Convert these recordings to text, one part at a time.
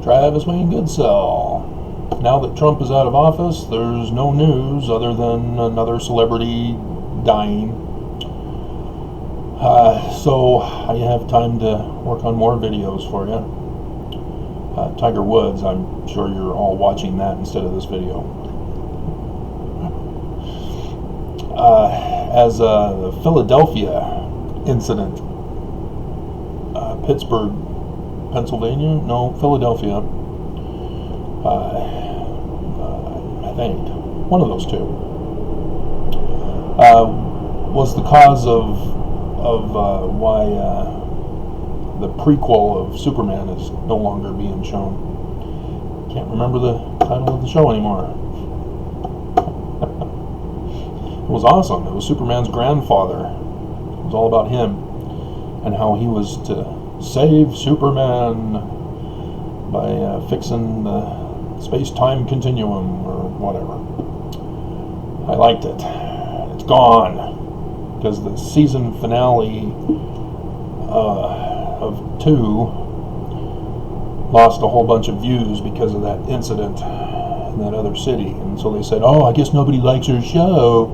Travis Wayne Goodsell. Now that Trump is out of office, there's no news other than another celebrity dying. So I have time to work on more videos for you. Tiger Woods, I'm sure you're all watching that instead of this video. As a Philadelphia incident, Pittsburgh, Pennsylvania? No, Philadelphia. I think one of those two was the cause of why the prequel of Superman is no longer being shown. Can't remember the title of the show anymore. It was awesome. It was Superman's grandfather. It was all about him and how he was to save Superman by fixing the space-time continuum or whatever. I liked it. It's gone because the season finale of 2 lost a whole bunch of views because of that incident in that other city, and so they said, "Oh, I guess nobody likes our show."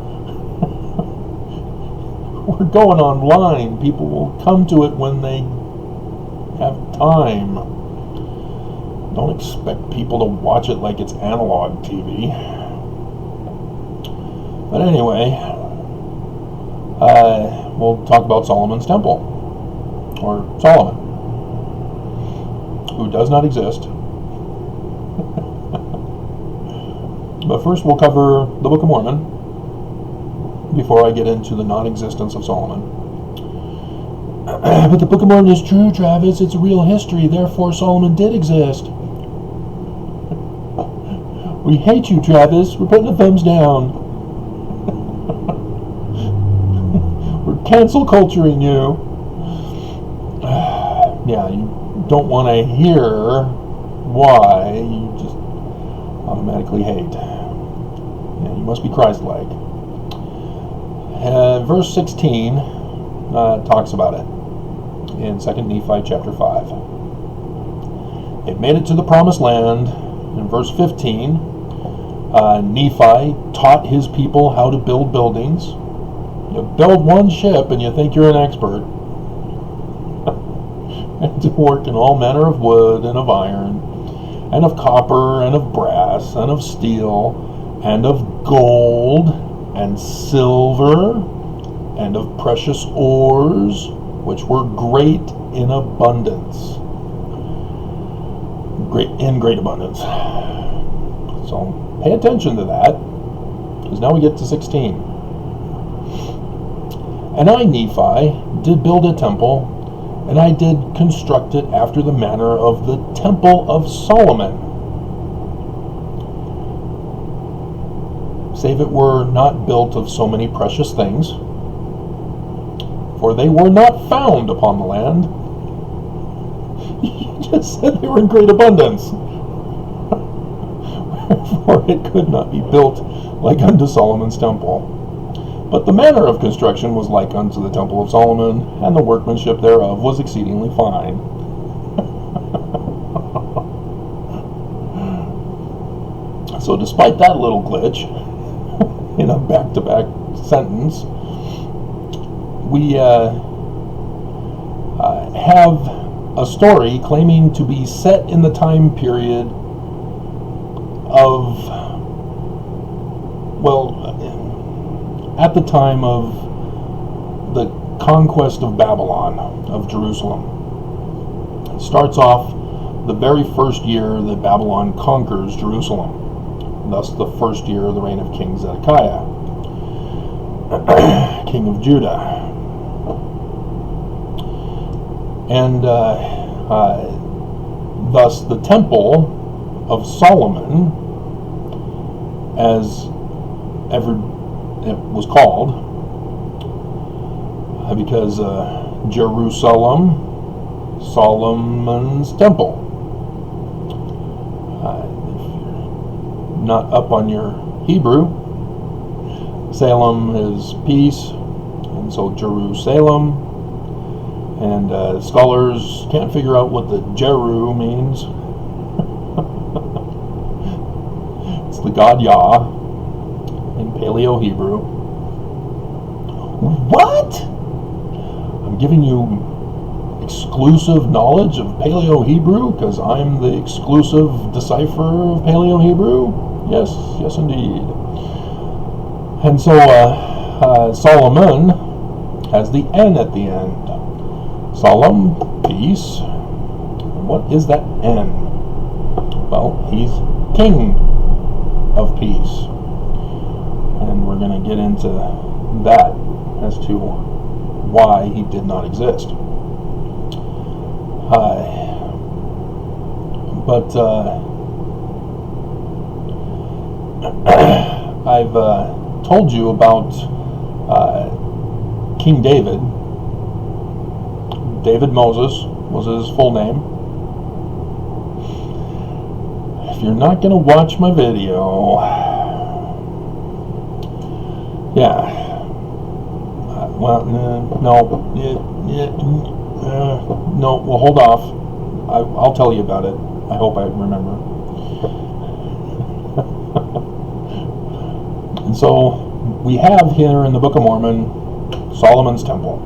We're going online. People will come to it when they have time. Don't expect people to watch it like it's analog TV. But anyway, we'll talk about Solomon's Temple, or Solomon, who does not exist. But first we'll cover the Book of Mormon before I get into the non-existence of Solomon. But the Book of Mormon is true, Travis. It's a real history. Therefore, Solomon did exist. We hate you, Travis. We're putting the thumbs down. We're cancel culturing you. Yeah, you don't want to hear why. You just automatically hate. Yeah, you must be Christ-like. Verse 16 talks about it in 2 Nephi chapter 5. It made it to the promised land. In verse 15, Nephi taught his people how to build buildings. You build one ship and you think you're an expert. And to work in all manner of wood and of iron, and of copper and of brass and of steel and of gold and silver and of precious ores, which were great in abundance. In great abundance. So pay attention to that, because now we get to 16. And I, Nephi, did build a temple, and I did construct it after the manner of the temple of Solomon, save it were not built of so many precious things, for they were not found upon the land. You just said they were in great abundance. For it could not be built like unto Solomon's temple. But the manner of construction was like unto the temple of Solomon, and the workmanship thereof was exceedingly fine. So despite that little glitch in a back-to-back sentence, we have a story claiming to be set in the time period of, well, at the time of the conquest of Babylon, of Jerusalem. It starts off the very first year that Babylon conquers Jerusalem, thus the first year of the reign of King Zedekiah, king of Judah. And thus the temple of Solomon, as ever it was called, because Jerusalem, Solomon's temple. If you're not up on your Hebrew, Salem is peace, and so Jerusalem. And scholars can't figure out what the Jeru means. God Yah in Paleo-Hebrew. What? I'm giving you exclusive knowledge of Paleo-Hebrew because I'm the exclusive decipherer of Paleo-Hebrew? Yes, yes indeed. And so Solomon has the N at the end. Solemn, peace. And what is that N? Well, he's King of Peace. And we're going to get into that as to why he did not exist. But I've told you about King David. David Moses was his full name. If you're not going to watch my video, yeah. Well, no, well, hold off. I'll tell you about it. I hope I remember. And so we have here in the Book of Mormon Solomon's Temple.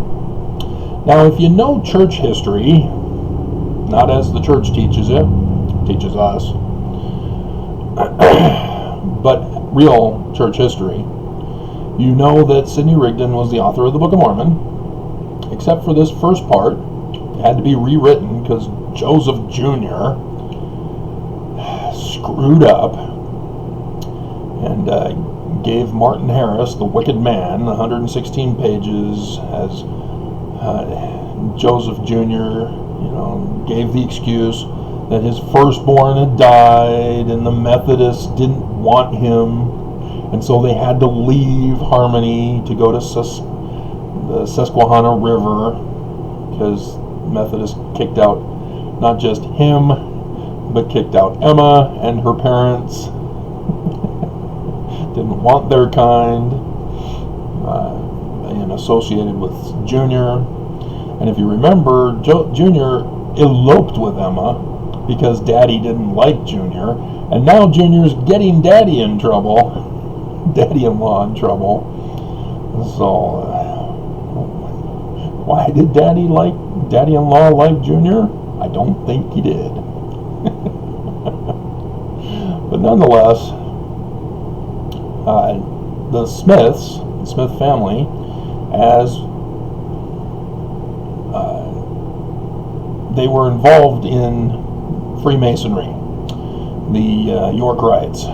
Now, if you know church history, not as the church teaches it, teaches us, but real church history, you know that Sidney Rigdon was the author of the Book of Mormon, except for this first part. It had to be rewritten because Joseph Jr. screwed up and gave Martin Harris, the wicked man, 116 pages as Joseph Jr. Gave the excuse that his firstborn had died and the Methodists didn't want him, and so they had to leave Harmony to go to the Susquehanna River because Methodists kicked out not just him, but kicked out Emma and her parents. Didn't want their kind, and associated with Junior. And if you remember, Junior eloped with Emma because Daddy didn't like Junior, and now Junior's getting Daddy in trouble, Daddy-in-law in trouble. So, why did Daddy-in-law like Junior? I don't think he did. But nonetheless, the Smith family, as they were involved in Freemasonry, the York Rites,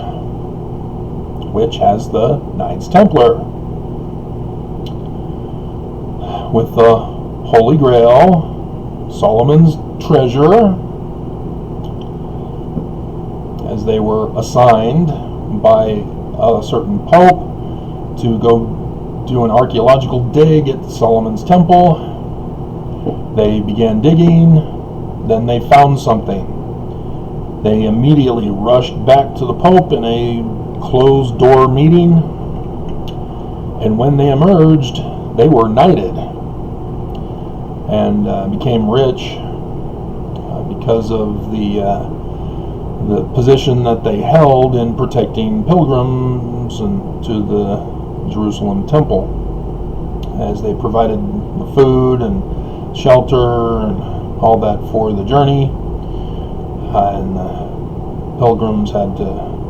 which has the Knights Templar, with the Holy Grail, Solomon's treasure, as they were assigned by a certain pope to go do an archaeological dig at Solomon's Temple. They began digging, then they found something. They immediately rushed back to the Pope in a closed-door meeting, and when they emerged, they were knighted and became rich because of the position that they held in protecting pilgrims and to the Jerusalem Temple, as they provided the food and shelter and all that for the journey, and pilgrims had to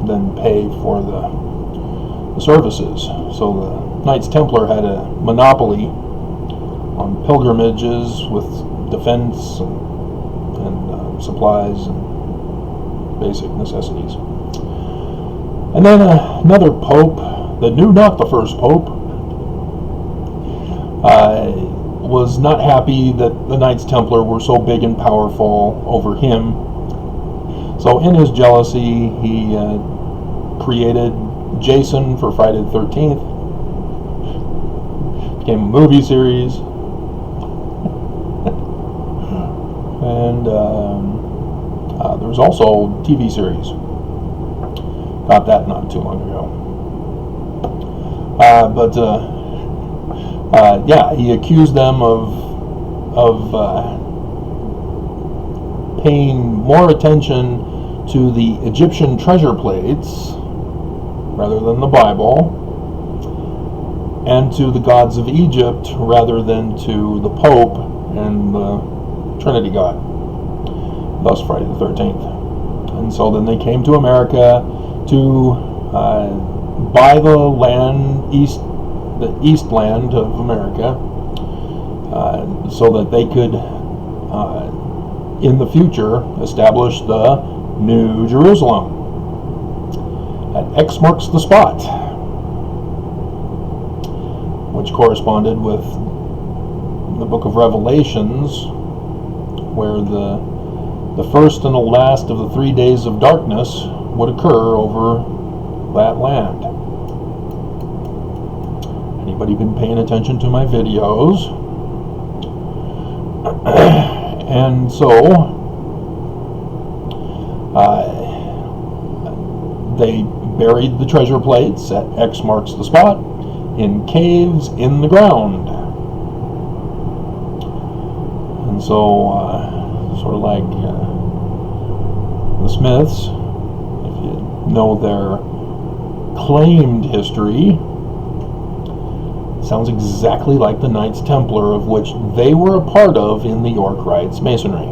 then pay for the services. So the Knights Templar had a monopoly on pilgrimages with defense and supplies and basic necessities. And then another pope that knew not the first pope was not happy that the Knights Templar were so big and powerful over him. So in his jealousy, he created Jason for Friday the 13th. Became a movie series. And there was also a TV series. Got that not too long ago. Yeah, he accused them of paying more attention to the Egyptian treasure plates rather than the Bible, and to the gods of Egypt rather than to the Pope and the Trinity God, thus Friday the 13th. And so then they came to America to buy the land, the east land of America, so that they could, in the future, establish the New Jerusalem. And X marks the spot, which corresponded with the Book of Revelations, where the first and the last of the 3 days of darkness would occur over that land. Anybody been paying attention to my videos? And so they buried the treasure plates at X marks the spot in caves in the ground. And so sort of like the Smiths, if you know their claimed history, sounds exactly like the Knights Templar, of which they were a part of in the York Rites Masonry.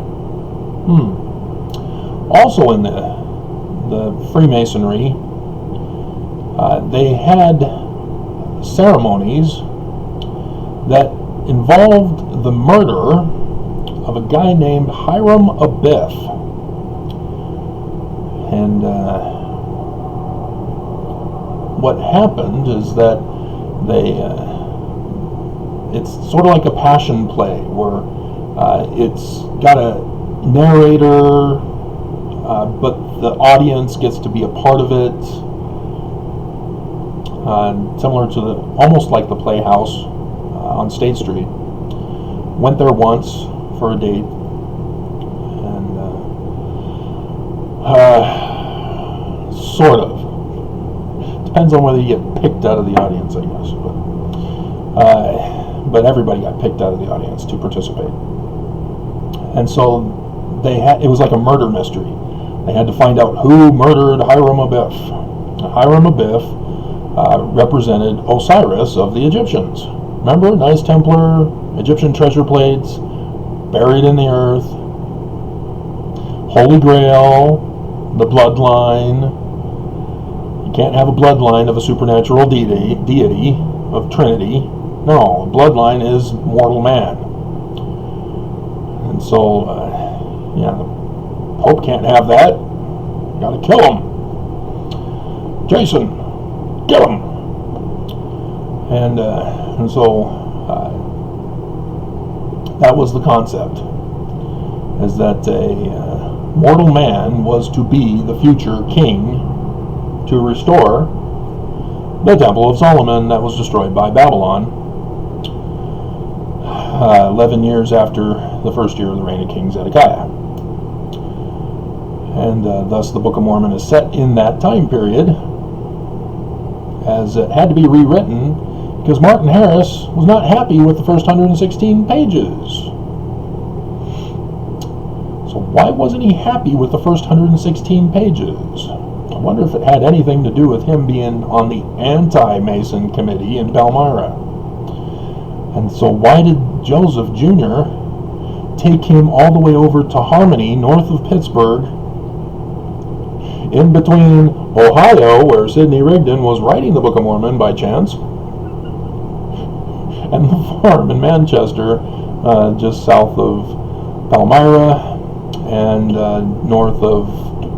Also in the Freemasonry, they had ceremonies that involved the murder of a guy named Hiram Abiff. And what happened is that it's sort of like a passion play, where it's got a narrator, but the audience gets to be a part of it, similar to almost like the Playhouse on State Street. Went there once for a date, and sort of. Depends on whether you get picked out of the audience, I guess. But everybody got picked out of the audience to participate. And so it was like a murder mystery. They had to find out who murdered Hiram Abiff. Hiram Abiff represented Osiris of the Egyptians. Remember, Knights Templar, Egyptian treasure plates, buried in the earth, Holy Grail, the bloodline. You can't have a bloodline of a supernatural deity of Trinity. No, a bloodline is mortal man. And so, the Pope can't have that. Gotta kill him. Jason, get him. And so that was the concept, is that a mortal man was to be the future king to restore the Temple of Solomon that was destroyed by Babylon 11 years after the first year of the reign of King Zedekiah. And thus the Book of Mormon is set in that time period, as it had to be rewritten because Martin Harris was not happy with the first 116 pages. So why wasn't he happy with the first 116 pages? I wonder if it had anything to do with him being on the anti-Mason committee in Palmyra. And so why did Joseph Jr. take him all the way over to Harmony, north of Pittsburgh, in between Ohio, where Sidney Rigdon was writing the Book of Mormon by chance, and the farm in Manchester, just south of Palmyra and north of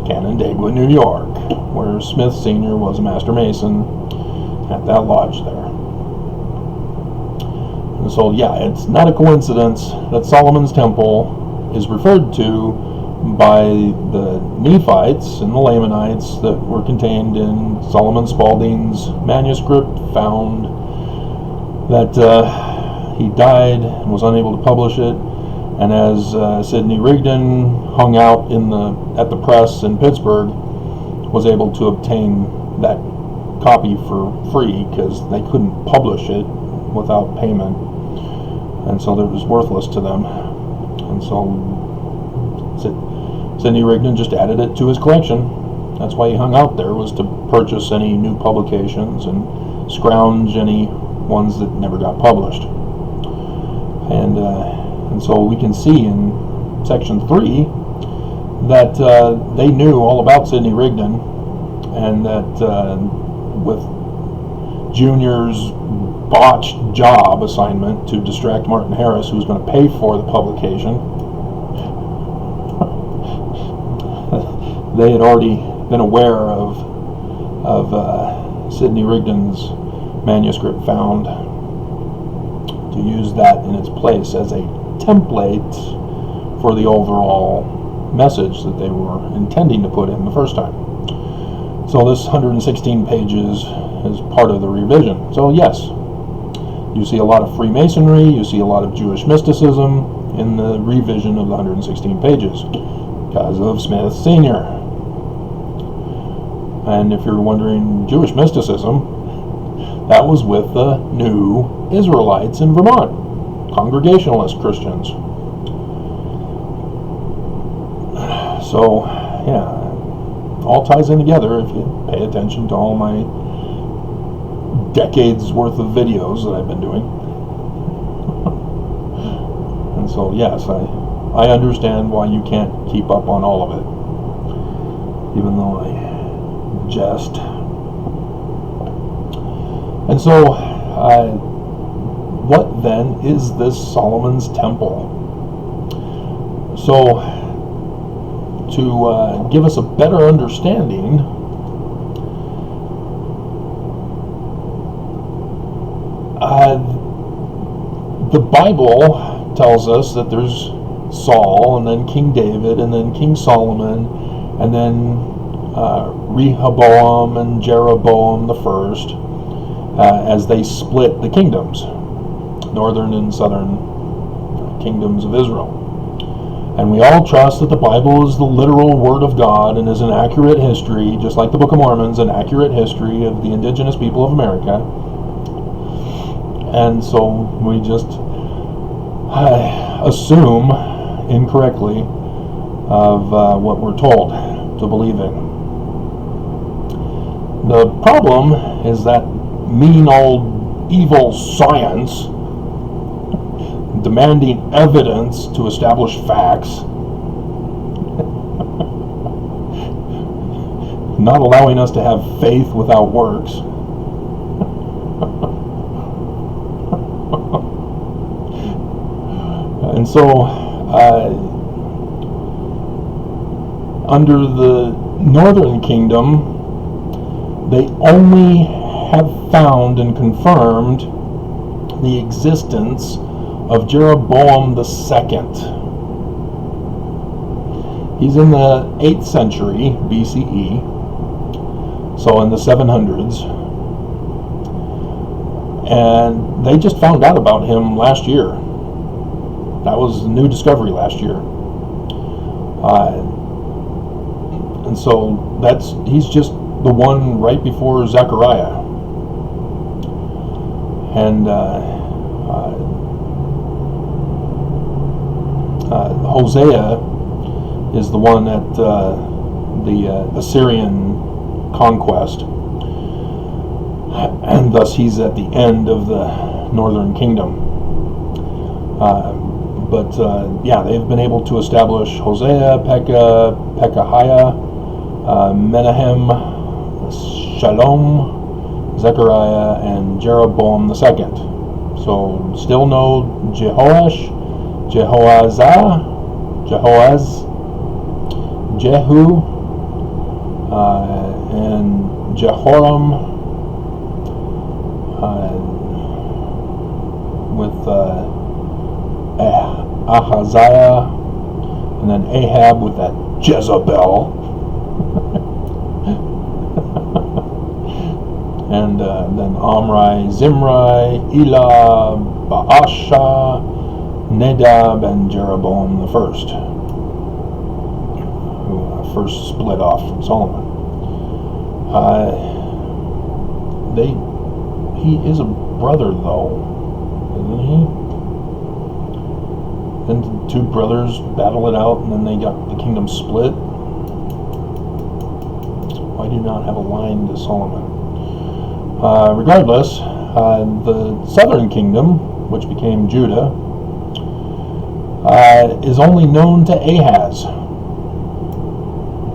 Canandaigua, New York, where Smith Sr. was a Master Mason at that lodge there. And so, it's not a coincidence that Solomon's Temple is referred to by the Nephites and the Lamanites that were contained in Solomon Spaulding's manuscript, found that he died and was unable to publish it. And as Sidney Rigdon hung out at the press in Pittsburgh, was able to obtain that copy for free because they couldn't publish it without payment, and so it was worthless to them. And so Sidney Rigdon just added it to his collection That's why he hung out there, was to purchase any new publications and scrounge any ones that never got published. And so we can see in section 3 that they knew all about Sidney Rigdon, and that with Junior's botched job assignment to distract Martin Harris, who was going to pay for the publication, they had already been aware of Sidney Rigdon's manuscript found, to use that in its place as a template for the overall message that they were intending to put in the first time. So this 116 pages is part of the revision. So yes, you see a lot of Freemasonry, you see a lot of Jewish mysticism in the revision of the 116 pages because of Smith Sr. And if you're wondering, Jewish mysticism, that was with the New Israelites in Vermont, Congregationalist Christians. So, yeah, all ties in together if you pay attention to all my decades worth of videos that I've been doing. And so, yes, I understand why you can't keep up on all of it, even though I jest. And so, what then is this Solomon's Temple? So, to give us a better understanding, the Bible tells us that there's Saul, and then King David, and then King Solomon, and then Rehoboam and Jeroboam the first, as they split the kingdoms, northern and southern kingdoms of Israel. And we all trust that the Bible is the literal Word of God and is an accurate history, just like the Book of Mormon is an accurate history of the indigenous people of America. And so we just assume incorrectly of what we're told to believe in. The problem is that mean old evil science demanding evidence to establish facts, not allowing us to have faith without works. And so, under the Northern Kingdom, they only have found and confirmed the existence of Jeroboam II. He's in the 8th century BCE, so in the 700s, and they just found out about him last year. That was a new discovery last year. And so he's just the one right before Zechariah. And Hosea is the one at the Assyrian conquest, and thus he's at the end of the Northern Kingdom. But they've been able to establish Hosea, Pekahiah, Menahem, Shalom, Zechariah, and Jeroboam II. So still no Jehoash, Jehoaz, Jehu, and Jehoram, with Ahaziah, and then Ahab with that Jezebel. And then Omri, Zimri, Elah, Baasha, Nadab, and Jeroboam the first, who first split off from Solomon. He is a brother, though, isn't he? Then the two brothers battle it out, and then they got the kingdom split. Why do you not have a line to Solomon? Regardless, the southern kingdom, which became Judah, is only known to Ahaz.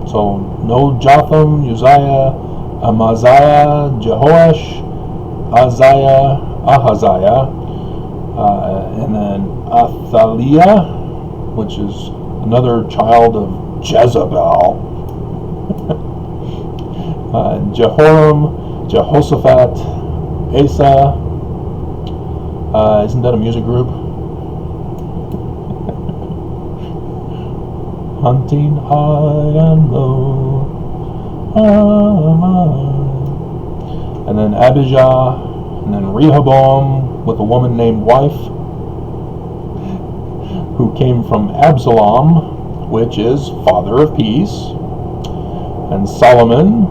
So no Jotham, Uzziah, Amaziah, Jehoash, Ahaziah, and then Athaliah, which is another child of Jezebel, Jehoram, Jehoshaphat, Asa. Isn't that a music group? Hunting high and low, and then Abijah, and then Rehoboam with a woman named wife, who came from Absalom, which is father of peace, and Solomon,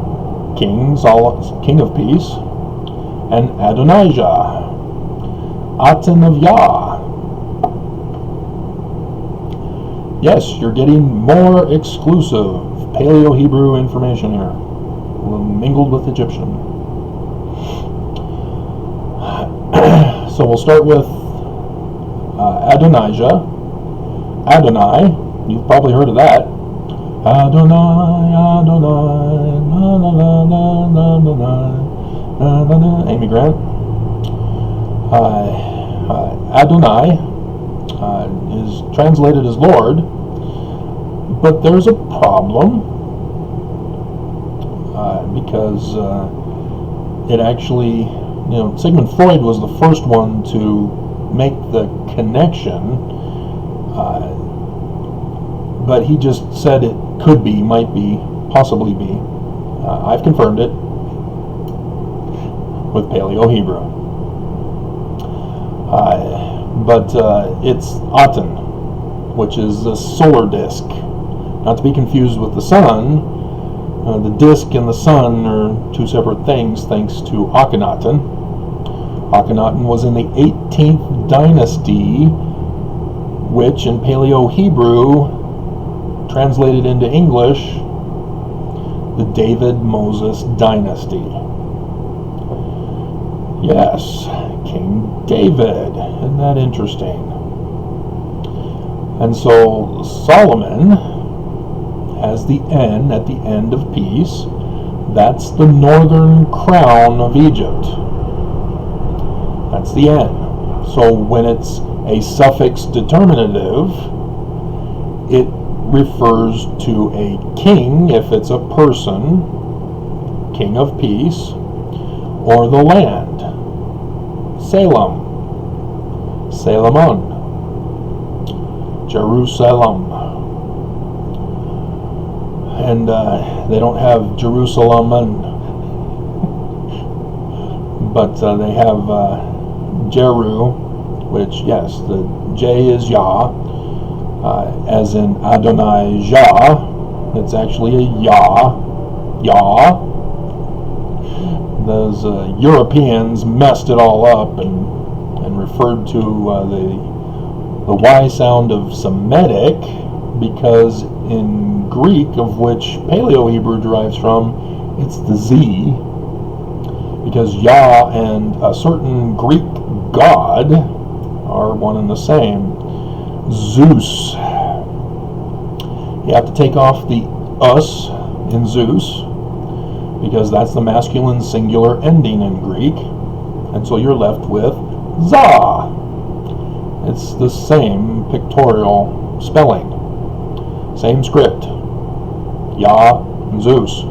king of peace, and Adonijah, Aten of Yah. Yes, you're getting more exclusive Paleo-Hebrew information here, mingled with Egyptian. So we'll start with Adonijah. Adonai, you've probably heard of that. Adonai, Adonai, na na na na na na na na na. Amy Grant. Adonai is translated as Lord, but there's a problem because it actually, Sigmund Freud was the first one to make the connection, but he just said it could be, might be, possibly be. I've confirmed it with Paleo-Hebrew. But it's Aten, which is a solar disk. Not to be confused with the sun. The disk and the sun are two separate things, thanks to Akhenaten. Akhenaten was in the 18th dynasty, which in Paleo-Hebrew, translated into English, the David-Moses dynasty. Yes, King David. Isn't that interesting? And so Solomon has the N at the end of peace. That's the northern crown of Egypt. That's the N. So when it's a suffix determinative, it refers to a king, if it's a person, king of peace, or the land. Salem, Salamon, Jerusalem. And they don't have Jerusalem, but they have Jeru, which, yes, the J is Yah, as in Adonijah. It's actually a Yah. Those Europeans messed it all up and referred to the Y sound of Semitic, because in Greek, of which Paleo-Hebrew derives from, it's the Z, because Yah and a certain Greek god are one and the same. Zeus. You have to take off the us in Zeus, because that's the masculine singular ending in Greek, and so you're left with Za. It's the same pictorial spelling, same script, Yah and Zeus.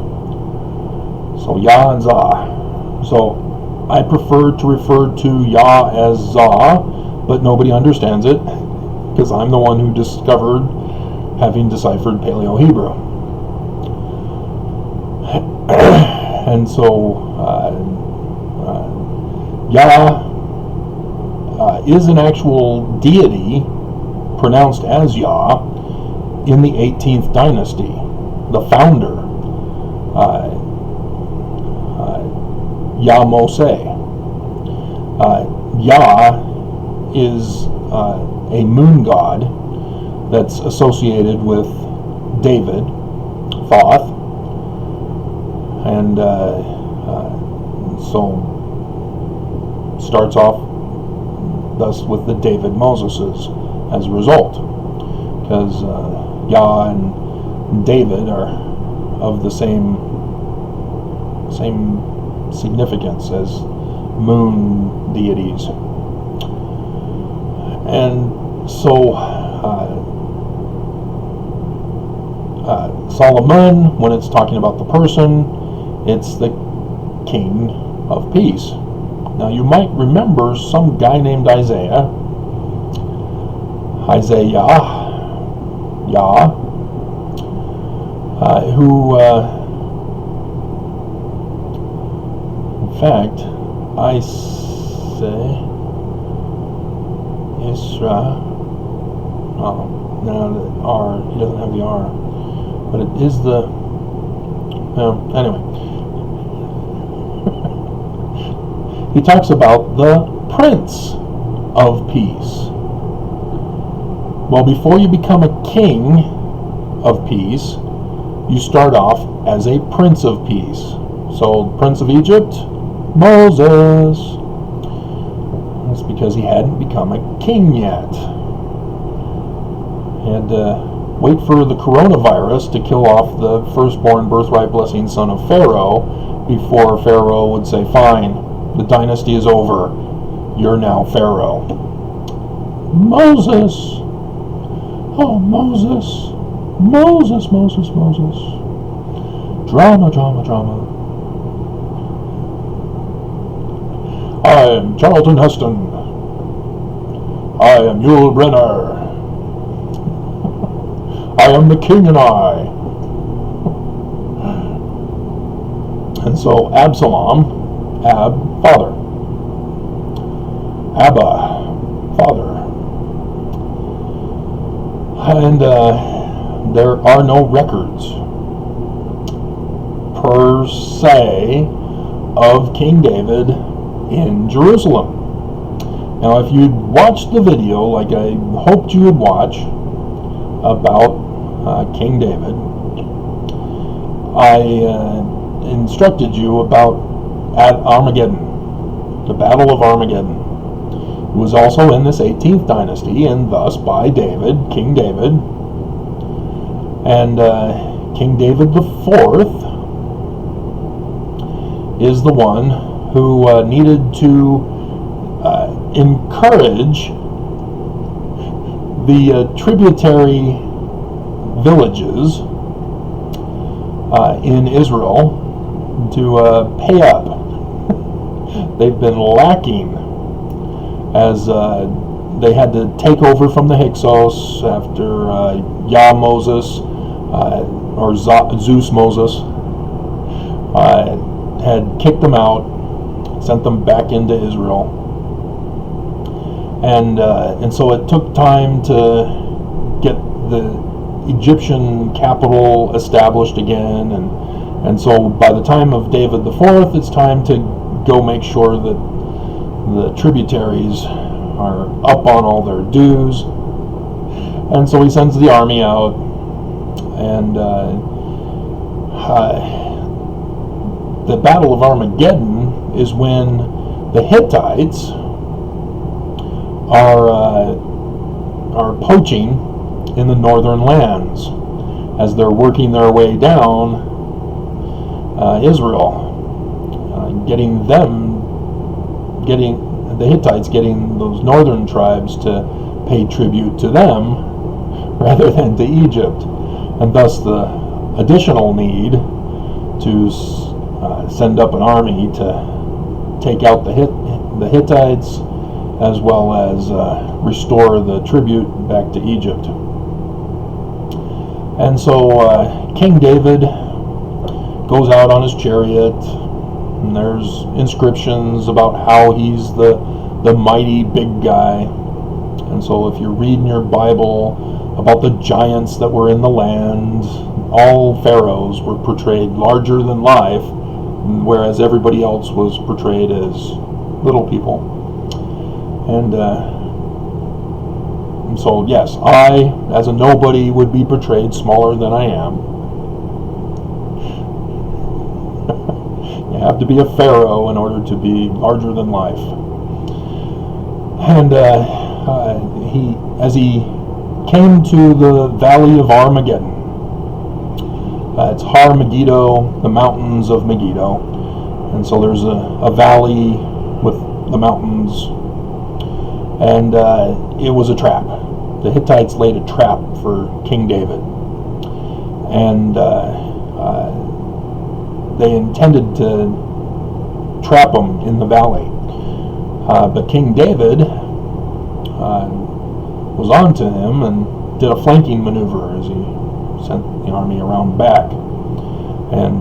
So Yah and Za. So I prefer to refer to Yah as Za, but nobody understands it, because I'm the one who discovered, having deciphered Paleo-Hebrew. And so Yah is an actual deity pronounced as Yah in the 18th dynasty. The founder, Yah Moshe. Yah is a moon god that's associated with David, Thoth, And so starts off thus with the David Moseses as a result, because Yah and David are of the same significance as moon deities. And so Solomon, when it's talking about the person, it's the king of peace. Now you might remember some guy named Isaiah, who in fact, I say Isra. Oh, no, the R. He doesn't have the R, but it is the. Anyway, he talks about the Prince of Peace. Well, before you become a king of peace, you start off as a Prince of Peace. So, Prince of Egypt, Moses. That's because he hadn't become a king yet. He had to wait for the coronavirus to kill off the firstborn birthright blessing son of Pharaoh before Pharaoh would say, fine, the dynasty is over. You're now Pharaoh. Moses. Oh, Moses. Moses. Drama. I am Charlton Heston. I am Yul Brynner. I am the king and I. And so Absalom, father. Abba, father. And there are no records per se of King David in Jerusalem. Now, if you'd watched the video, like I hoped you would watch, about King David, I instructed you about at Armageddon, the Battle of Armageddon. It was also in this 18th dynasty, and thus by David, King David. And King David the Fourth is the one who needed to encourage the tributary villages in Israel to pay up. They've been lacking, as they had to take over from the Hyksos after Moses, or Zeus Moses, had kicked them out, sent them back into Israel. And so it took time to get the Egyptian capital established again, and so by the time of David the Fourth, it's time to go make sure that the tributaries are up on all their dues. And so he sends the army out, and the Battle of Armageddon is when the Hittites are poaching in the northern lands as they're working their way down Israel, getting the Hittites getting those northern tribes to pay tribute to them rather than to Egypt, and thus the additional need to send up an army to take out the Hittites, as well as restore the tribute back to Egypt. And so King David goes out on his chariot, and there's inscriptions about how he's the mighty big guy. And so if you're reading your Bible about the giants that were in the land, all pharaohs were portrayed larger than life, whereas everybody else was portrayed as little people. And so, yes, I, as a nobody, would be portrayed smaller than I am. You have to be a pharaoh in order to be larger than life. And as he came to the valley of Armageddon, it's Har Megiddo, the mountains of Megiddo, and so there's a valley with the mountains, and it was a trap. The Hittites laid a trap for King David, and they intended to trap him in the valley. But King David was on to him and did a flanking maneuver as he sent the army around back, and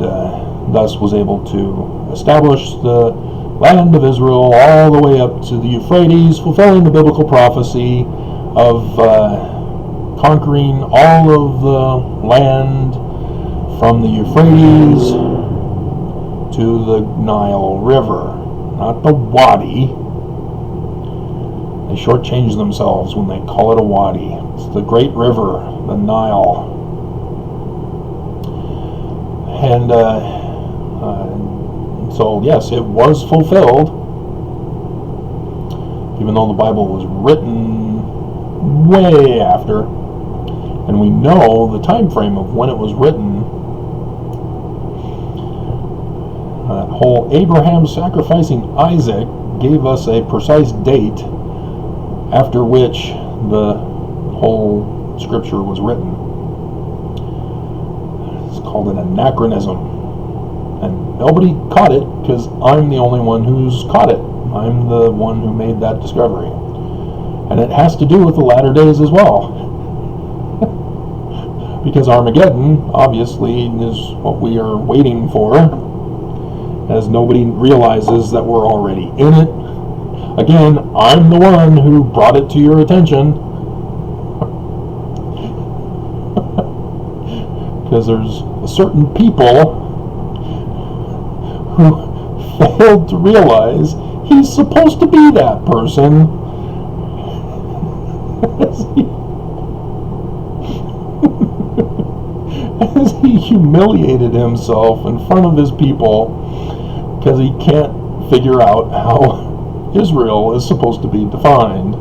thus was able to establish the land of Israel all the way up to the Euphrates, fulfilling the biblical prophecy of conquering all of the land from the Euphrates to the Nile River, not the Wadi. They shortchange themselves when they call it a wadi. It's the great river, the Nile. And so, yes, it was fulfilled, even though the Bible was written way after. And we know the time frame of when it was written. That whole Abraham sacrificing Isaac gave us a precise date after which the whole scripture was written. It's called an anachronism, and nobody caught it because I'm the only one who's caught it. I'm the one who made that discovery, and it has to do with the latter days as well, because Armageddon obviously is what we are waiting for, as nobody realizes that we're already in it. Again, I'm the one who brought it to your attention, because there's certain people who failed to realize he's supposed to be that person. As he humiliated himself in front of his people because he can't figure out how Israel is supposed to be defined.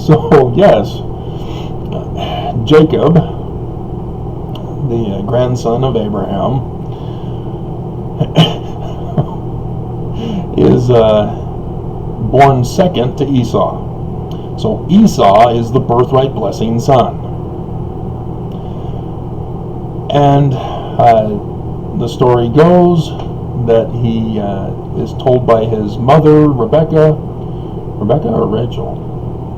So, yes, Jacob, the grandson of Abraham, is born second to Esau. So Esau is the birthright blessing son. And the story goes that he is told by his mother, Rebecca or Rachel?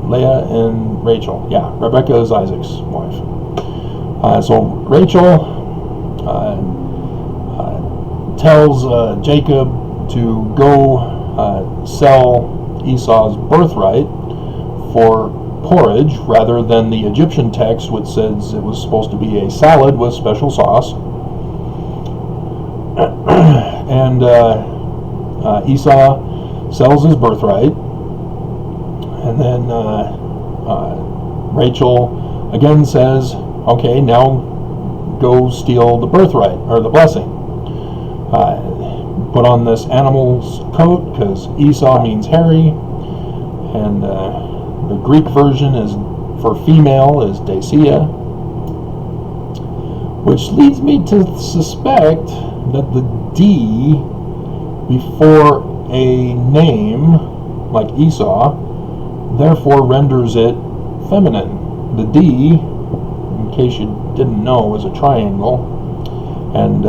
Leah and Rachel. Yeah, Rebecca is Isaac's wife. So Rachel tells Jacob to go sell Esau's birthright for porridge rather than the Egyptian text, which says it was supposed to be a salad with special sauce. And Esau sells his birthright, and then Rachel again says, okay, now go steal the birthright, or the blessing. Put on this animal's coat, because Esau means hairy, and the Greek version is for female is Dacia, which leads me to suspect that the D before a name like Esau therefore renders it feminine. The D, in case you didn't know, is a triangle, and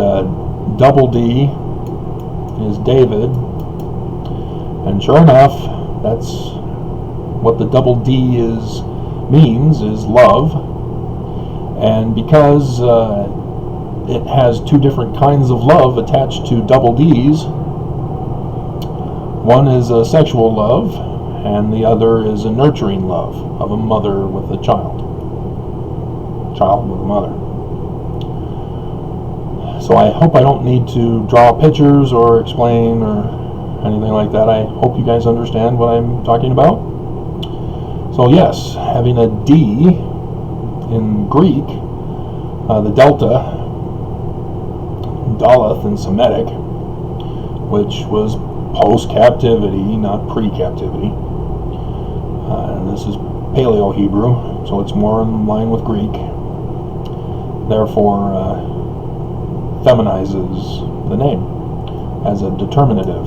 double D is David, and sure enough, that's what the double D means is love. And because it has two different kinds of love attached to double D's, one is a sexual love and the other is a nurturing love of a mother with a child with a mother. So I hope I don't need to draw pictures or explain or anything like that. I hope you guys understand what I'm talking about. So yes, having a D in Greek The Delta, Daleth in Semitic, which was post-captivity, not pre-captivity. And this is Paleo-Hebrew, so it's more in line with Greek. Therefore, feminizes the name as a determinative.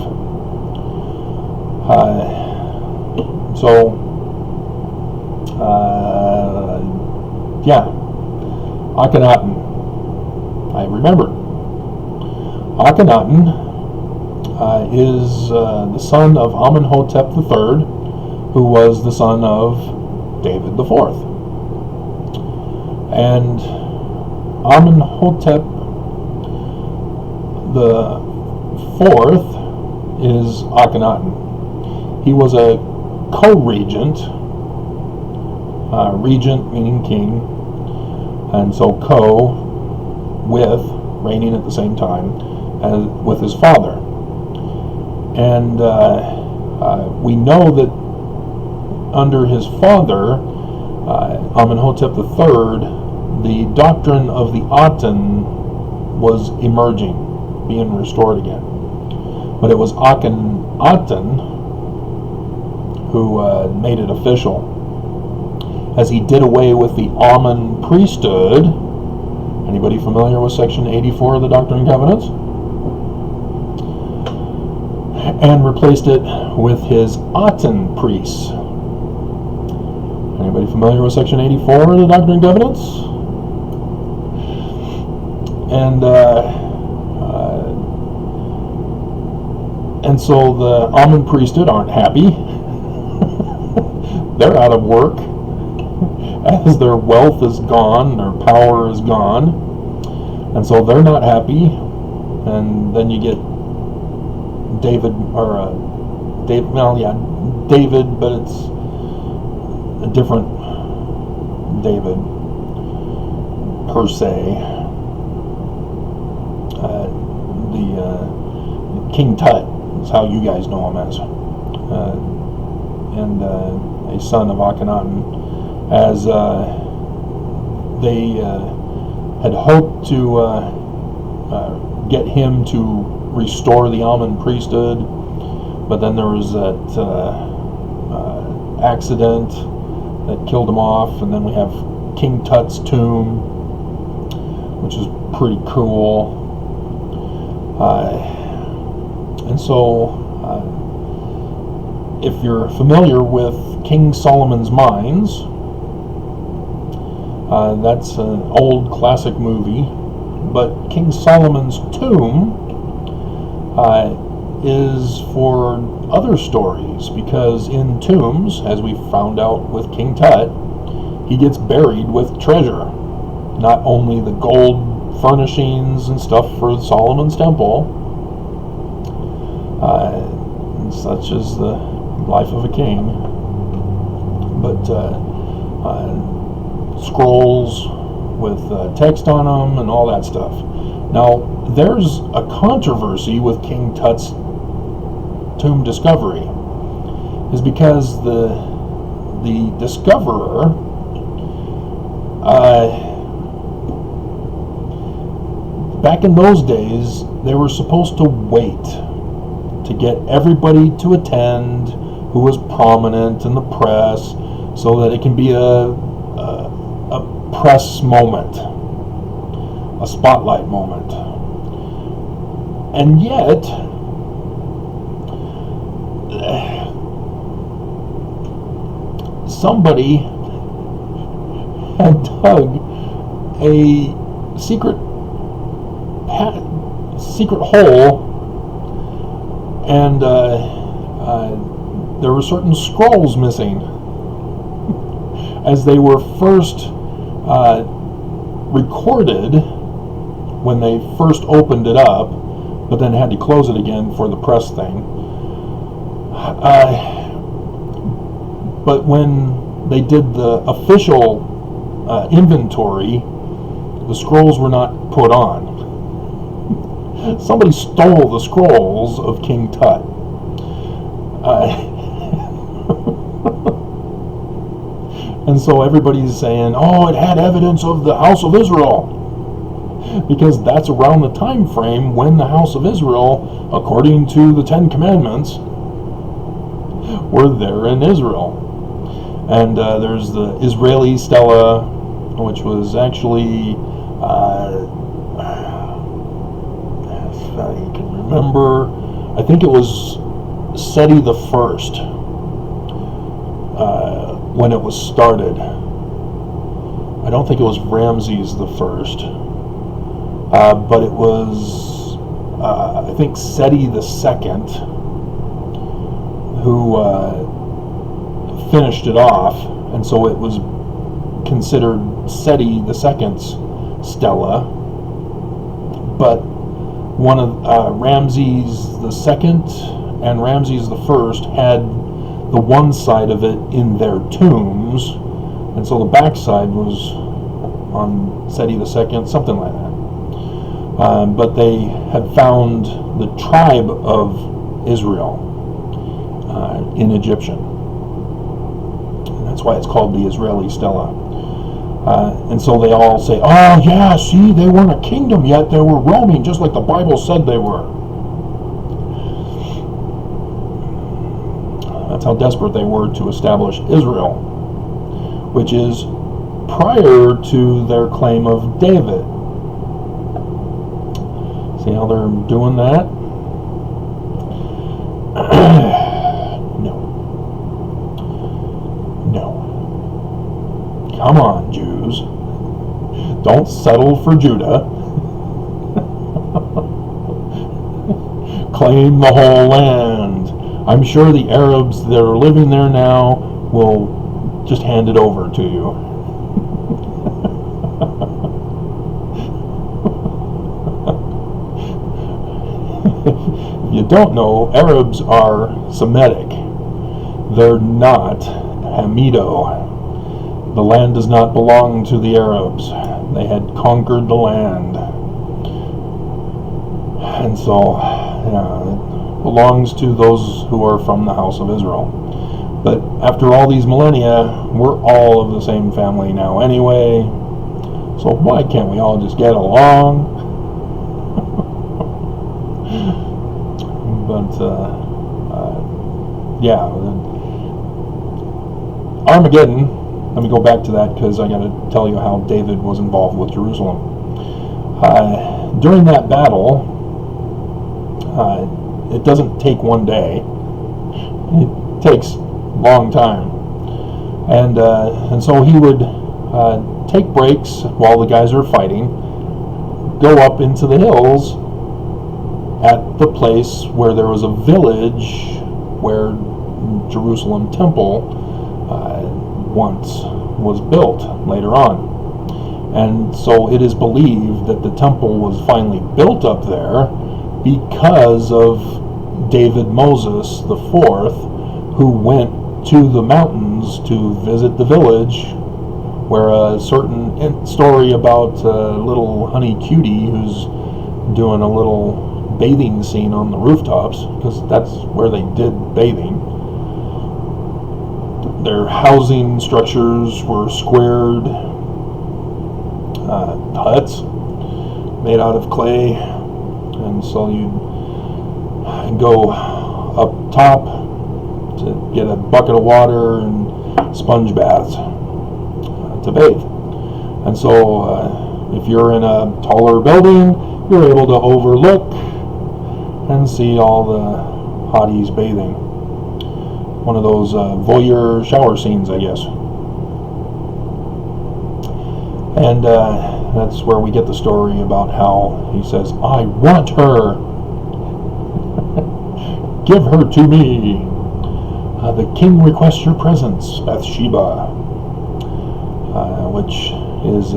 Akhenaten. I remembered. Akhenaten is the son of Amenhotep III, who was the son of David IV. And Amenhotep the fourth is Akhenaten. He was a co-regent, regent meaning king, and so with, reigning at the same time as with his father. And we know that under his father, Amenhotep III, the doctrine of the Aten was emerging, being restored again. But it was Akhenaten who made it official, as he did away with the Amen priesthood. Anybody familiar with section 84 of the Doctrine and Covenants? And replaced it with his Aten priests. Anybody familiar with section 84 of the Doctrine and Covenants? And so the Amen priesthood aren't happy. They're out of work, as their wealth is gone, their power is gone, and so they're not happy. And then you get David, David, but it's a different David per se. The King Tut is how you guys know him as, and a son of Akhenaten, as they had hoped to get him to restore the Amen priesthood, but then there was that accident that killed him off, and then we have King Tut's tomb, which is pretty cool. And so, if you're familiar with King Solomon's Mines, that's an old classic movie, but King Solomon's tomb is for other stories, because in tombs, as we found out with King Tut, he gets buried with treasure, not only the gold furnishings and stuff for Solomon's temple, such as the life of a king, but scrolls with text on them and all that stuff. Now, there's a controversy with King Tut's tomb discovery, is because the discoverer back in those days, they were supposed to wait to get everybody to attend who was prominent in the press, so that it can be a press moment, a spotlight moment. And yet, somebody had dug a secret hole, and there were certain scrolls missing, as they were first recorded when they first opened it up, but then had to close it again for the press thing. But when they did the official inventory, the scrolls were not put on. Somebody stole the scrolls of King Tut. And so everybody's saying, oh, it had evidence of the house of Israel. because that's around the time frame when the house of Israel, according to the Ten Commandments, were there in Israel. And there's the Israeli stela, which was actually, if I can remember, I think it was Seti the First when it was started. I don't think it was Ramses the First, but it was, I think, Seti the Second who finished it off, and so it was considered Seti the Second's stela. But one of Ramses the Second and Ramses the First had the one side of it in their tombs, and so the back side was on Seti the Second, something like that. But they had found the tribe of Israel in Egyptian. And that's why it's called the Israeli stela. And so they all say, oh yeah, see, they weren't a kingdom yet, they were roaming, just like the Bible said they were. That's how desperate they were to establish Israel, which is prior to their claim of David. See how they're doing that? No. Come on, Jews. Don't settle for Judah. Claim the whole land. I'm sure the Arabs that are living there now will just hand it over to you. If you don't know, Arabs are Semitic. They're not Hamido. The land does not belong to the Arabs. They had conquered the land. And so, it belongs to those who are from the house of Israel. But after all these millennia, we're all of the same family now anyway. So why can't we all just get along? But, yeah. Armageddon, let me go back to that because I got to tell you how David was involved with Jerusalem. During that battle, it doesn't take one day. It takes a long time. And so he would take breaks while the guys are fighting, go up into the hills at the place where there was a village where Jerusalem temple once was built later on. And so it is believed that the temple was finally built up there because of David Moses the Fourth, who went to the mountains to visit the village, where a certain story about little honey cutie who's doing a little bathing scene on the rooftops, because that's where they did bathing. Their housing structures were squared huts made out of clay, and so you'd go up top to get a bucket of water and sponge baths to bathe. And so if you're in a taller building, you're able to overlook and see all the hotties bathing. One of those voyeur shower scenes, I guess. And that's where we get the story about how he says, I want her. Give her to me. The king requests your presence, Bathsheba, which is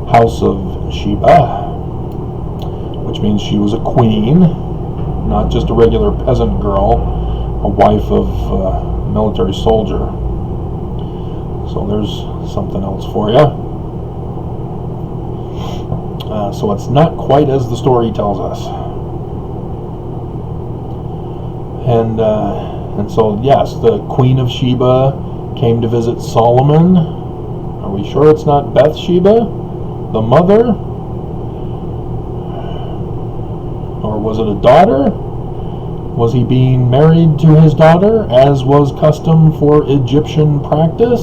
house of Sheba, which means she was a queen, not just a regular peasant girl, a wife of a military soldier. So there's something else for you. So it's not quite as the story tells us. And so, yes, the Queen of Sheba came to visit Solomon. Are we sure it's not Bathsheba, the mother? Or was it a daughter? Was he being married to his daughter, as was custom for Egyptian practice?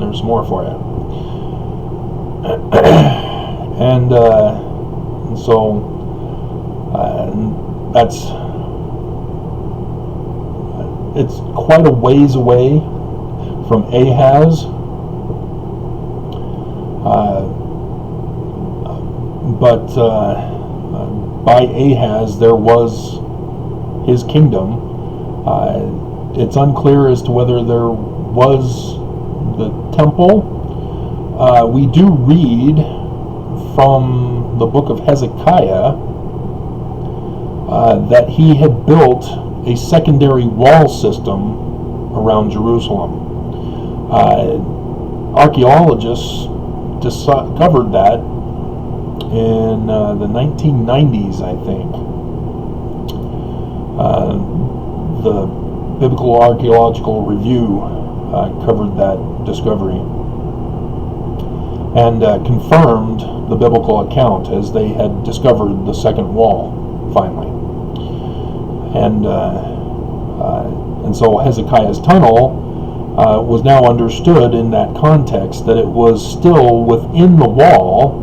There's more for you. And so it's quite a ways away from Ahaz. But by Ahaz there was his kingdom. It's unclear as to whether there was the temple. We do read from the book of Hezekiah that he had built a secondary wall system around Jerusalem. Archaeologists discovered that in the 1990s, I think. The Biblical Archaeological Review covered that discovery and confirmed the biblical account, as they had discovered the second wall finally. And so Hezekiah's tunnel was now understood in that context, that it was still within the wall,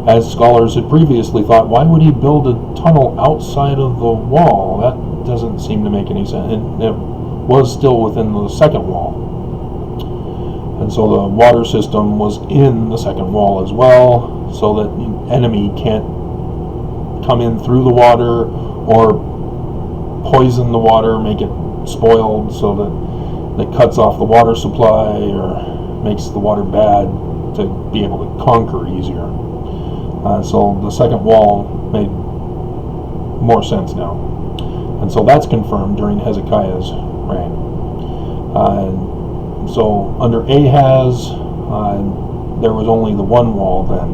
as scholars had previously thought. Why would he build a tunnel outside of the wall? That doesn't seem to make any sense. It was still within the second wall. And so the water system was in the second wall as well, so that the enemy can't come in through the water or poison the water, make it spoiled, so that it cuts off the water supply or makes the water bad, to be able to conquer easier. So the second wall made more sense now. And so that's confirmed during Hezekiah's reign. So under Ahaz, there was only the one wall then.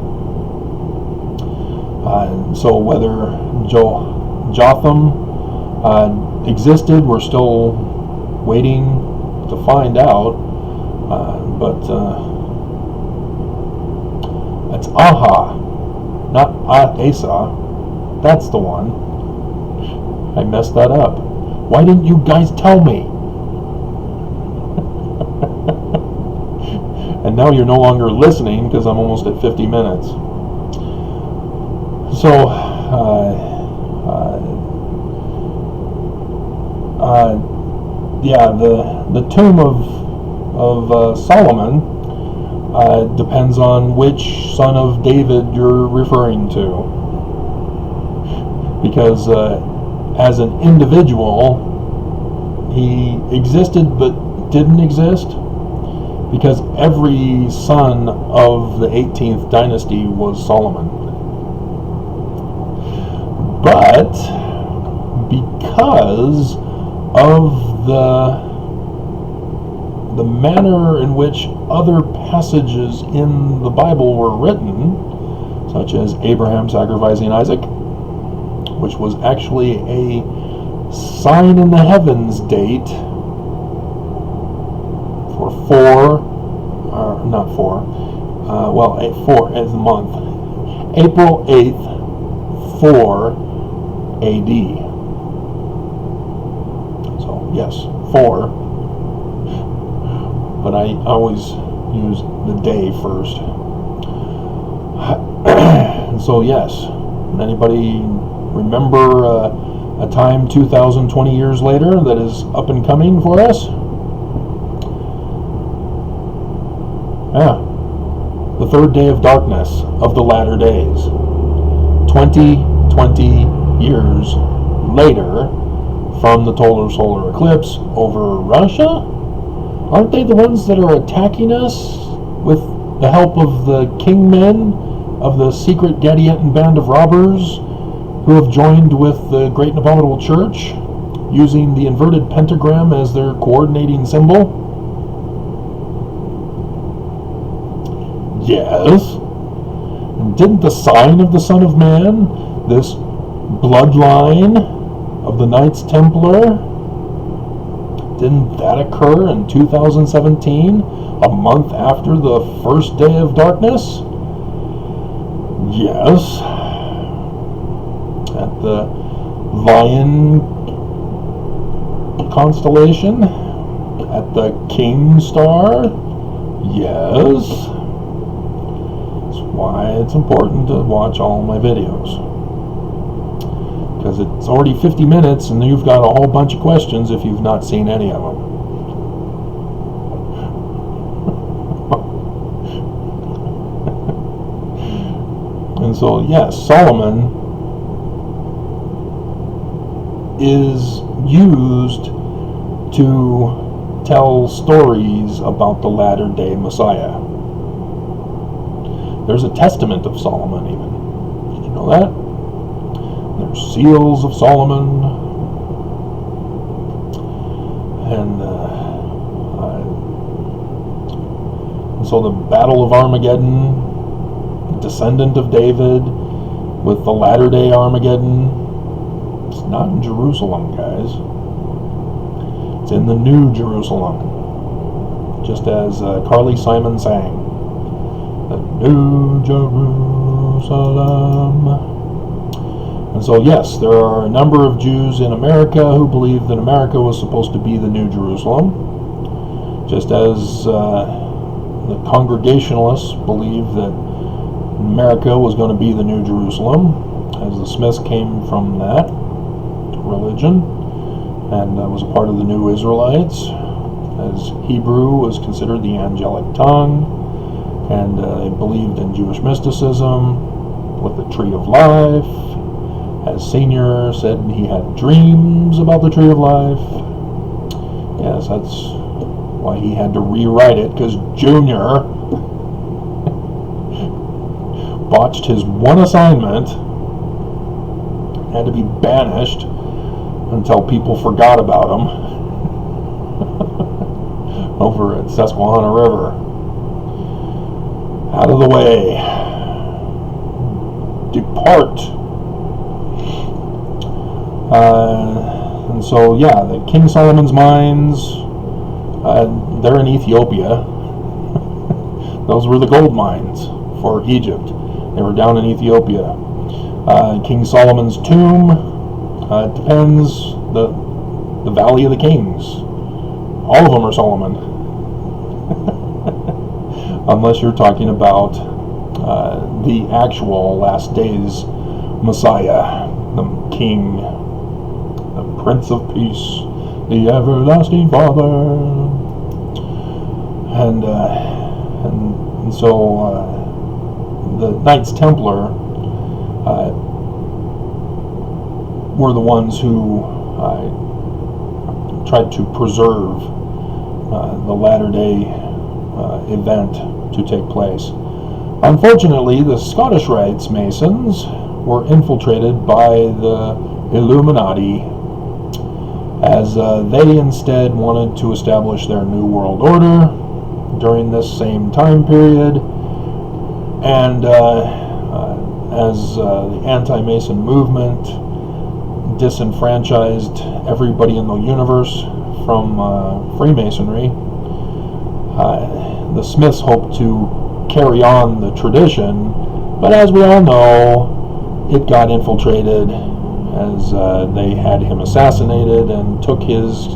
So whether Jotham existed, we're still waiting to find out. But it's Aha, not Asa. That's the one. I messed that up. Why didn't you guys tell me? And now you're no longer listening, because I'm almost at 50 minutes. So, the tomb of Solomon depends on which son of David you're referring to. Because as an individual, he existed but didn't exist, because every son of the 18th dynasty was Solomon. But because of the manner in which other passages in the Bible were written, such as Abraham sacrificing Isaac, which was actually a sign in the heavens date for 4 as the month, April 8th, 4 AD. So yes, 4, but I always use the day first. So yes, anybody remember a time 2020 years later that is up and coming for us? Yeah, the third day of darkness of the latter days. 2020 years later from the total solar eclipse over Russia. Aren't they the ones that are attacking us with the help of the kingmen of the secret Gadianton band of robbers who have joined with the Great and Abominable Church, using the inverted pentagram as their coordinating symbol? Yes. And didn't the sign of the Son of Man, this bloodline of the Knights Templar, Didn't that occur in 2017, a month after the first day of darkness? Yes. At the Lion constellation? At the King star? Yes. That's why it's important to watch all my videos. Because it's already 50 minutes and you've got a whole bunch of questions if you've not seen any of them. And so, yes, Solomon is used to tell stories about the latter-day Messiah. There's a testament of Solomon even. Did you know that? There's seals of Solomon. And so the Battle of Armageddon, descendant of David, with the latter-day Armageddon, it's not in Jerusalem, guys. It's in the New Jerusalem. Just as Carly Simon sang. The New Jerusalem. And so, yes, there are a number of Jews in America who believe that America was supposed to be the New Jerusalem. Just as the Congregationalists believe that America was going to be the New Jerusalem, as the Smiths came from that religion and was a part of the New Israelites, as Hebrew was considered the angelic tongue, and they believed in Jewish mysticism with the Tree of Life. As Senior said, he had dreams about the Tree of Life. Yes, that's why he had to rewrite it, because Junior botched his one assignment, had to be banished until people forgot about him over at Susquehanna River. Out of the way. Depart. And so, yeah, the King Solomon's mines, they're in Ethiopia. Those were the gold mines for Egypt. They were down in Ethiopia. King Solomon's tomb, it depends, the Valley of the Kings. All of them are Solomon. Unless you're talking about the actual last days Messiah, the King, the Prince of Peace, the everlasting Father. And so the Knights Templar were the ones who tried to preserve the latter-day event to take place. Unfortunately, the Scottish Rites Masons were infiltrated by the Illuminati, as they instead wanted to establish their New World Order during this same time period, and as the anti-Mason movement disenfranchised everybody in the universe from Freemasonry, the Smiths hoped to carry on the tradition, but as we all know, it got infiltrated as they had him assassinated and took his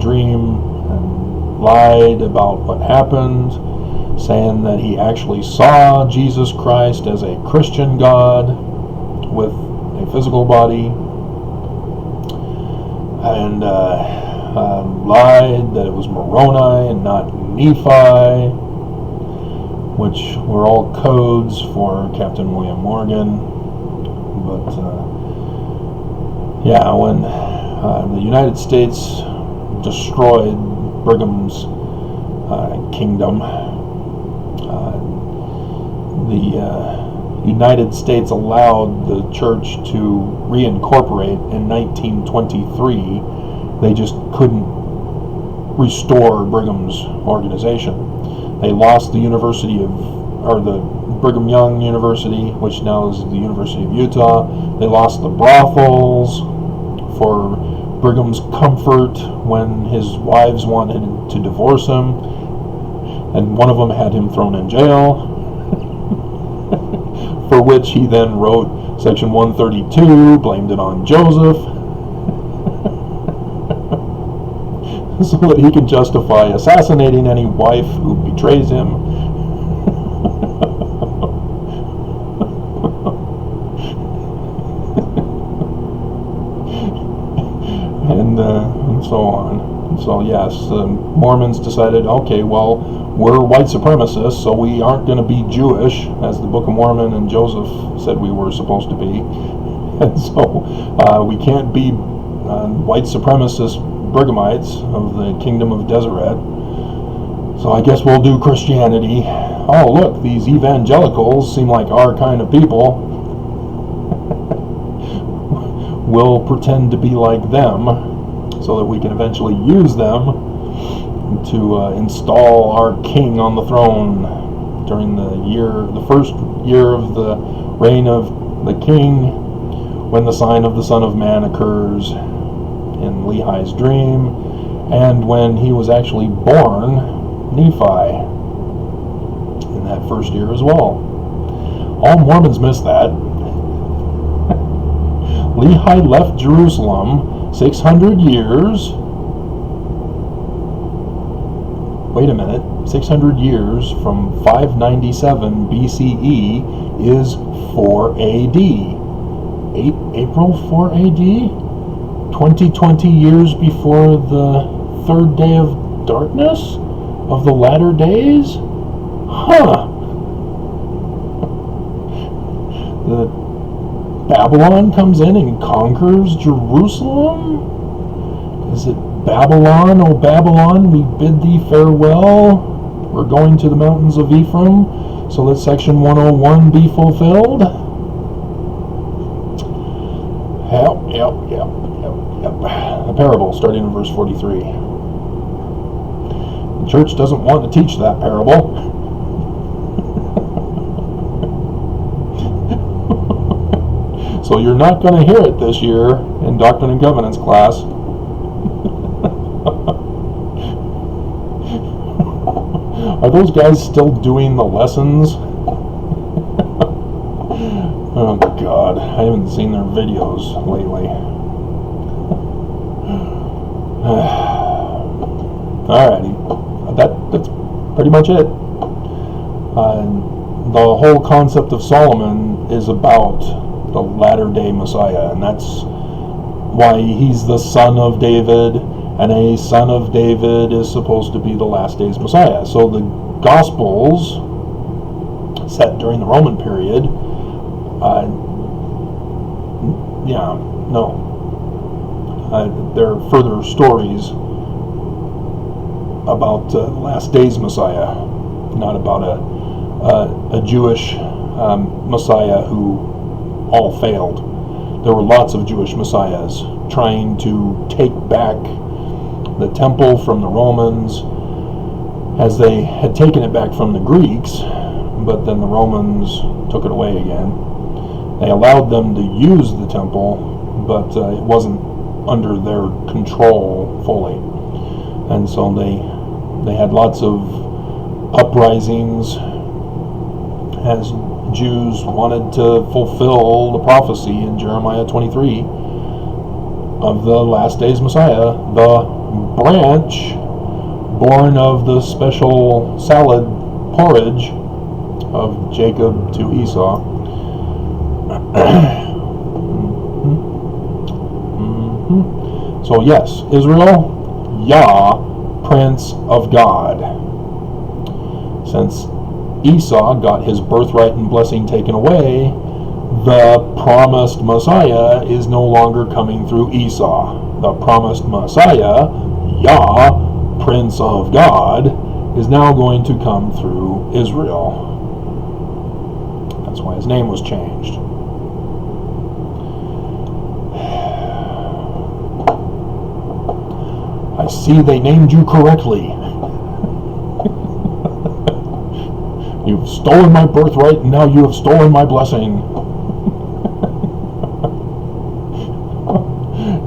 dream and lied about what happened, saying that he actually saw Jesus Christ as a Christian God with a physical body, and lied that it was Moroni and not Nephi, which were all codes for Captain William Morgan. But yeah, when the United States destroyed Brigham's kingdom, the United States allowed the church to reincorporate in 1923. They just couldn't restore Brigham's organization. They lost the the Brigham Young University, which now is the University of Utah. They lost the brothels for Brigham's comfort when his wives wanted to divorce him, and one of them had him thrown in jail, for which he then wrote Section 132, blamed it on Joseph, so that he can justify assassinating any wife who betrays him. And so on. So yes, Mormons decided, okay, well, we're white supremacists, so we aren't going to be Jewish, as the Book of Mormon and Joseph said we were supposed to be. And so we can't be white supremacist Brighamites of the Kingdom of Deseret. So I guess we'll do Christianity. Oh, look, these evangelicals seem like our kind of people. We'll pretend to be like them, so that we can eventually use them to install our king on the throne during the first year of the reign of the king, when the sign of the Son of Man occurs in Lehi's dream, and when he was actually born, Nephi, in that first year as well. All Mormons miss that. Lehi left Jerusalem 600 years. Wait a minute. 600 years from 597 BCE is 4 AD. April 4 AD? 20 years before the third day of darkness of the latter days? Huh. The Babylon comes in and conquers Jerusalem? Is it Babylon, O Babylon, we bid thee farewell? We're going to the mountains of Ephraim, so let section 101 be fulfilled? Yep. The parable, starting in verse 43. The church doesn't want to teach that parable. So you're not going to hear it this year in Doctrine and Covenants class. Are those guys still doing the lessons? Oh God, I haven't seen their videos lately. Alrighty, that's pretty much it. The whole concept of Solomon is about the latter-day Messiah, and that's why he's the son of David, and a son of David is supposed to be the last days Messiah. So the Gospels, set during the Roman period, they're further stories about the last days Messiah, not about a Jewish Messiah who all failed. There were lots of Jewish messiahs trying to take back the temple from the Romans, as they had taken it back from the Greeks, but then the Romans took it away again. They allowed them to use the temple, but it wasn't under their control fully. And so they had lots of uprisings as Jews wanted to fulfill the prophecy in Jeremiah 23 of the last days Messiah, the branch born of the special salad porridge of Jacob to Esau. So yes, Israel, Yah, Prince of God. Since Esau got his birthright and blessing taken away, the promised Messiah is no longer coming through Esau. The promised Messiah, Yah, Prince of God, is now going to come through Israel. That's why his name was changed. I see they named you correctly. You've stolen my birthright, and now you have stolen my blessing.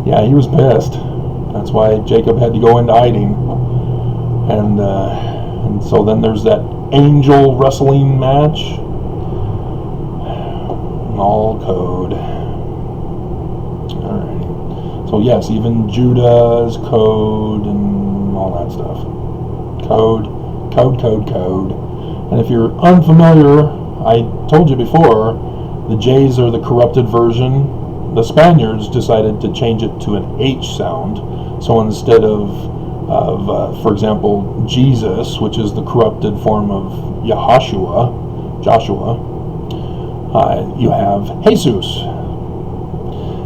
Yeah, he was pissed. That's why Jacob had to go into hiding. And so then there's that angel wrestling match. All code. Alright. So yes, even Judah's code and all that stuff. Code. And if you're unfamiliar, I told you before, the J's are the corrupted version. The Spaniards decided to change it to an H sound. So instead of for example, Jesus, which is the corrupted form of Joshua, you have Jesus.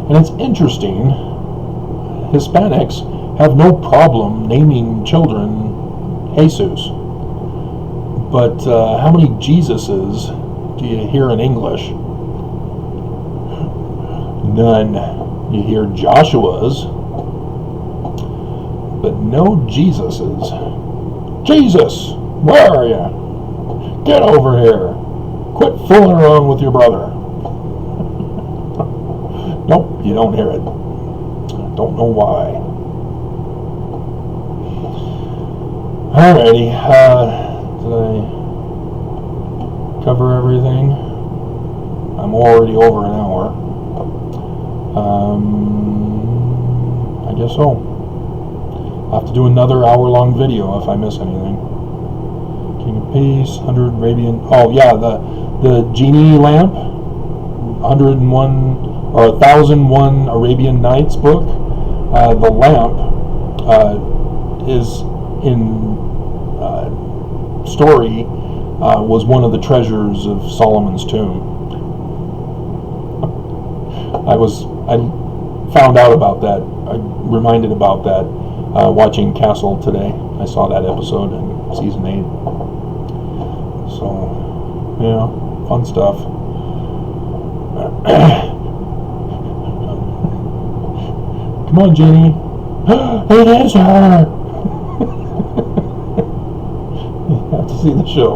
And it's interesting, Hispanics have no problem naming children Jesus. But how many Jesuses do you hear in English? None. You hear Joshua's, but no Jesuses. Jesus, where are you? Get over here. Quit fooling around with your brother. Nope, you don't hear it. Don't know why. Alrighty, did I cover everything? I'm already over an hour. I guess so. I'll have to do another hour-long video if I miss anything. King of Peace, 100 Arabian... Oh, yeah, the genie lamp, 101 or 1001 Arabian Nights book. The lamp is in story was one of the treasures of Solomon's tomb. I found out about that. I reminded about that watching Castle today. I saw that episode in season 8. So, yeah, fun stuff. Come on, Jeannie. It is her! You have to see the show.